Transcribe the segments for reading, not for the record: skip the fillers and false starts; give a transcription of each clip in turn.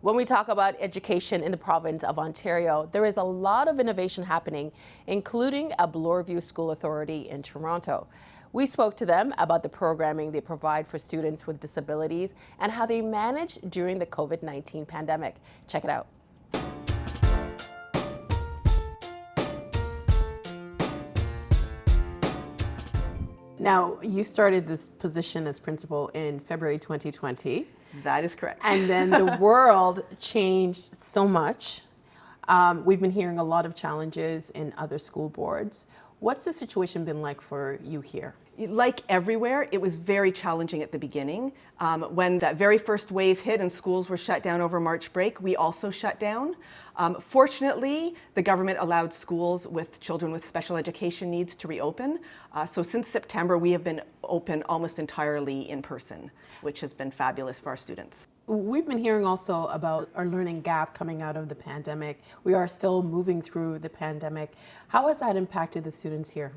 When we talk about education in the province of Ontario, there is a lot of innovation happening, including a Bloorview School Authority in Toronto. We spoke to them about the programming they provide for students with disabilities and how they manage during the COVID-19 pandemic. Check it out. Now, you started this position as principal in February 2020. That is correct. And then the world changed so much. We've been hearing a lot of challenges in other school boards. What's the situation been like for you here? Like everywhere, it was very challenging at the beginning. When that very first wave hit and schools were shut down over March break, we also shut down. Fortunately, the government allowed schools with children with special education needs to reopen. So since September, we have been open almost entirely in person, which has been fabulous for our students. We've been hearing also about our learning gap coming out of the pandemic. We are still moving through the pandemic. How has that impacted the students here?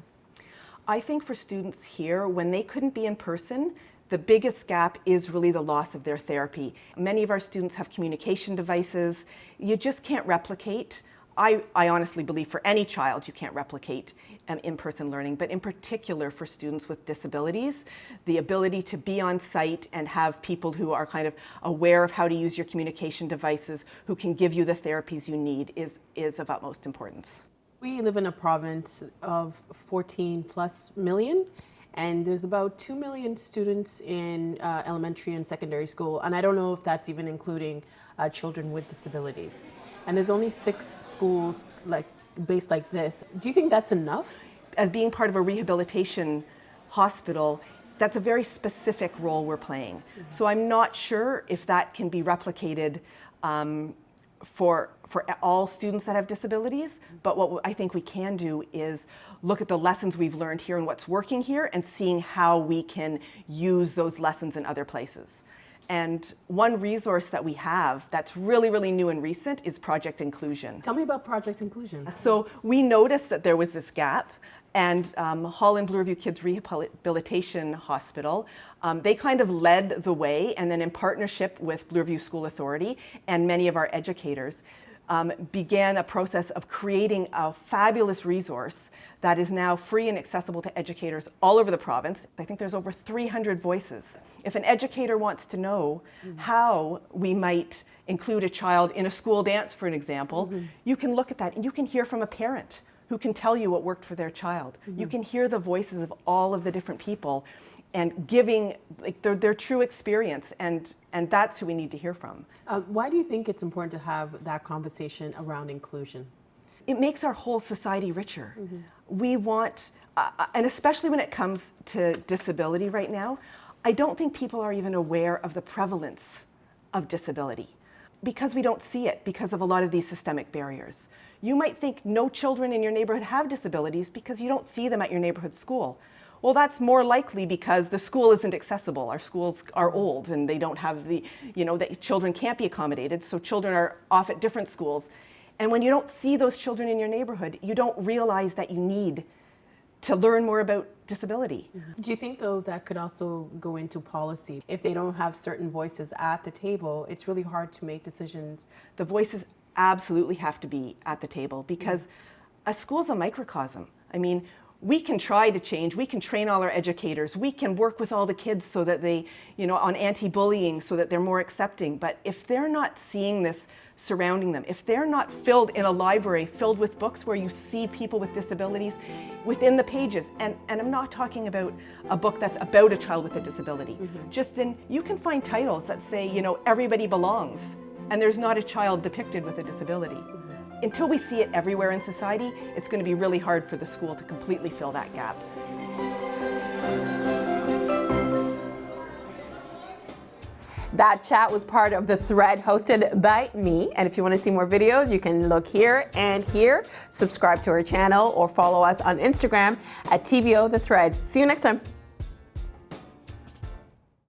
I think for students here, when they couldn't be in person, the biggest gap is really the loss of their therapy. Many of our students have communication devices. You just can't replicate. I honestly believe for any child you can't replicate in-person learning, but in particular for students with disabilities, the ability to be on site and have people who are kind of aware of how to use your communication devices, who can give you the therapies you need is of utmost importance. We live in a province of 14 plus million, and there's about 2 million students in elementary and secondary school, and I don't know if that's even including children with disabilities. And there's only 6 schools based like this. Do you think that's enough? As being part of a rehabilitation hospital, that's a very specific role we're playing. Mm-hmm. So I'm not sure if that can be replicated for all students that have disabilities, but what I think we can do is look at the lessons we've learned here and what's working here and seeing how we can use those lessons in other places. And one resource that we have that's really, really new and recent is Project Inclusion. Tell me about Project Inclusion. So we noticed that there was this gap, and Holland Bloorview Kids Rehabilitation Hospital, they kind of led the way, and then in partnership with Bloorview School Authority and many of our educators, began a process of creating a fabulous resource that is now free and accessible to educators all over the province. I think there's over 300 voices. If an educator wants to know how we might include a child in a school dance, for an example, you can look at that and you can hear from a parent who can tell you what worked for their child. You can hear the voices of all of the different people and giving their true experience, and that's who we need to hear from. Why do you think it's important to have that conversation around inclusion? It makes our whole society richer. We want, and especially when it comes to disability right now, I don't think people are even aware of the prevalence of disability because we don't see it because of a lot of these systemic barriers. You might think no children in your neighborhood have disabilities because you don't see them at your neighborhood school. Well, that's more likely because the school isn't accessible. Our schools are old and they don't have the, that children can't be accommodated, so children are off at different schools. And when you don't see those children in your neighborhood, you don't realize that you need to learn more about disability. Do you think, though, that could also go into policy? If they don't have certain voices at the table, it's really hard to make decisions. The voices absolutely have to be at the table because a school's a microcosm. I mean, we can try to change, we can train all our educators, we can work with all the kids so that they, on anti-bullying so that they're more accepting. But if they're not seeing this surrounding them, if they're not filled in a library filled with books where you see people with disabilities within the pages, and I'm not talking about a book that's about a child with a disability, you can find titles that say, everybody belongs, and there's not a child depicted with a disability. Until we see it everywhere in society, it's going to be really hard for the school to completely fill that gap. That chat was part of The Thread hosted by me. And if you want to see more videos, you can look here and here. Subscribe to our channel or follow us on Instagram at TVO The Thread. See you next time.